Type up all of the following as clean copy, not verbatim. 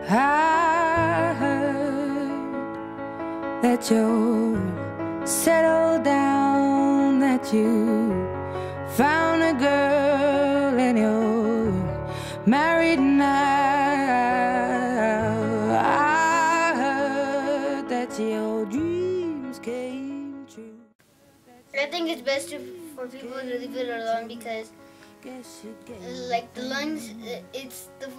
I heard that you're settled down, that you found a girl and you're married now. I heard that your dreams came true. I think it's best for people to leave it alone because, like the lungs, the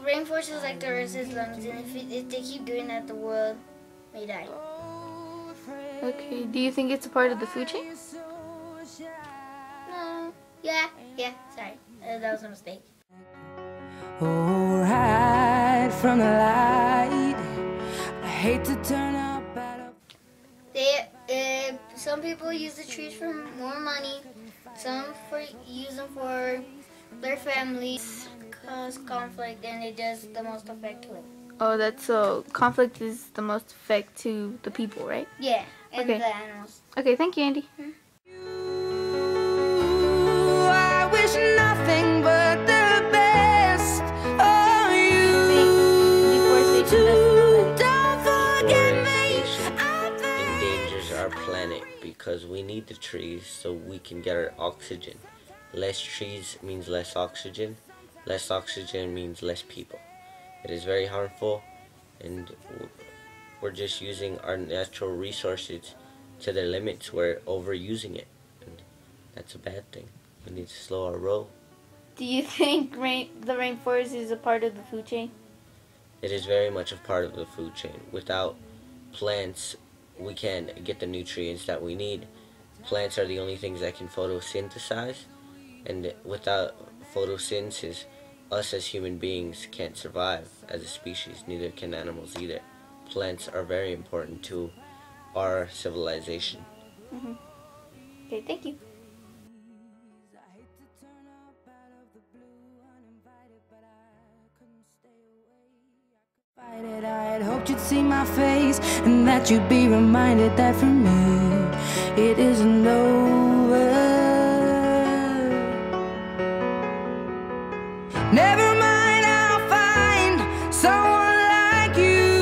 rainforest is like the Earth's lungs, and if they keep doing that, the world may die. Okay, do you think it's a part of the food chain? No. Yeah, sorry. That was a mistake. Oh, hide from the light. I hate to turn up at some people use the trees for more money. Some use them for their families, cause conflict, and it does the most effect to it. Oh, that's so. Conflict is the most effect to the people, right? Yeah, and okay. The animals. Okay, thank you, Andy. I wish nothing but the best of you. Don't forget me. Endangers our planet because we need the trees so we can get our oxygen. Less trees means less oxygen. Less oxygen means less people. It is very harmful, and we're just using our natural resources to their limits. We're overusing it, and that's a bad thing. We need to slow our roll. Do you think the rainforest is a part of the food chain? It is very much a part of the food chain. Without plants, we can't get the nutrients that we need. Plants are the only things that can photosynthesize, and without photosynthesis, us as human beings can't survive as a species, neither can animals either. Plants are very important to our civilization. Okay, thank you. I had hoped you'd see my face and that you'd be reminded that for me it isn't over. Never mind, I'll find someone like you.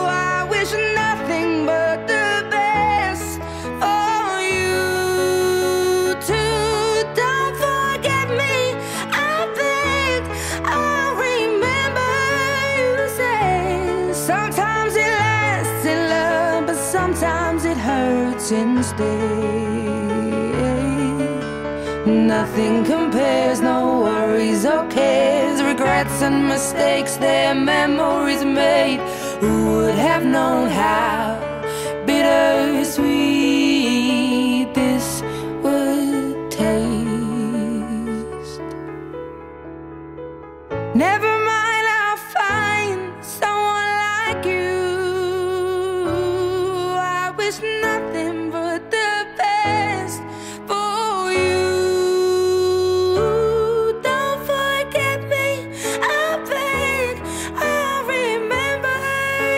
I wish nothing but the best for you too. Don't forget me, I beg. I'll remember you say sometimes it lasts in love, but sometimes it hurts instead. Nothing compares, no worries or cares, regrets and mistakes, their memories made. Who would have known how bittersweet this would taste? Never mind, I'll find someone like you. I wish nothing but the best for you. Don't forget me, I beg. I'll remember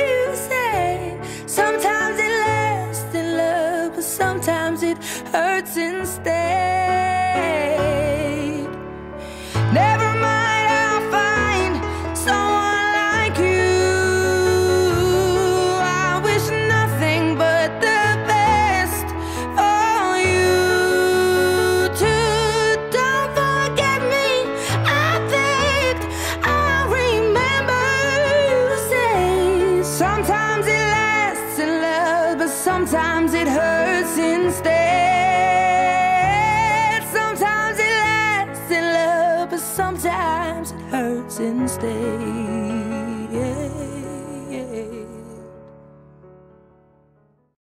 you said sometimes it lasts in love, but sometimes it hurts instead. Never mind, I'll find someone like you. I wish nothing but the best for you too. Don't forget me, I begged. I'll remember you say sometimes it lasts in love, but sometimes it hurts instead. Sometimes it lasts in love, but sometimes it hurts instead.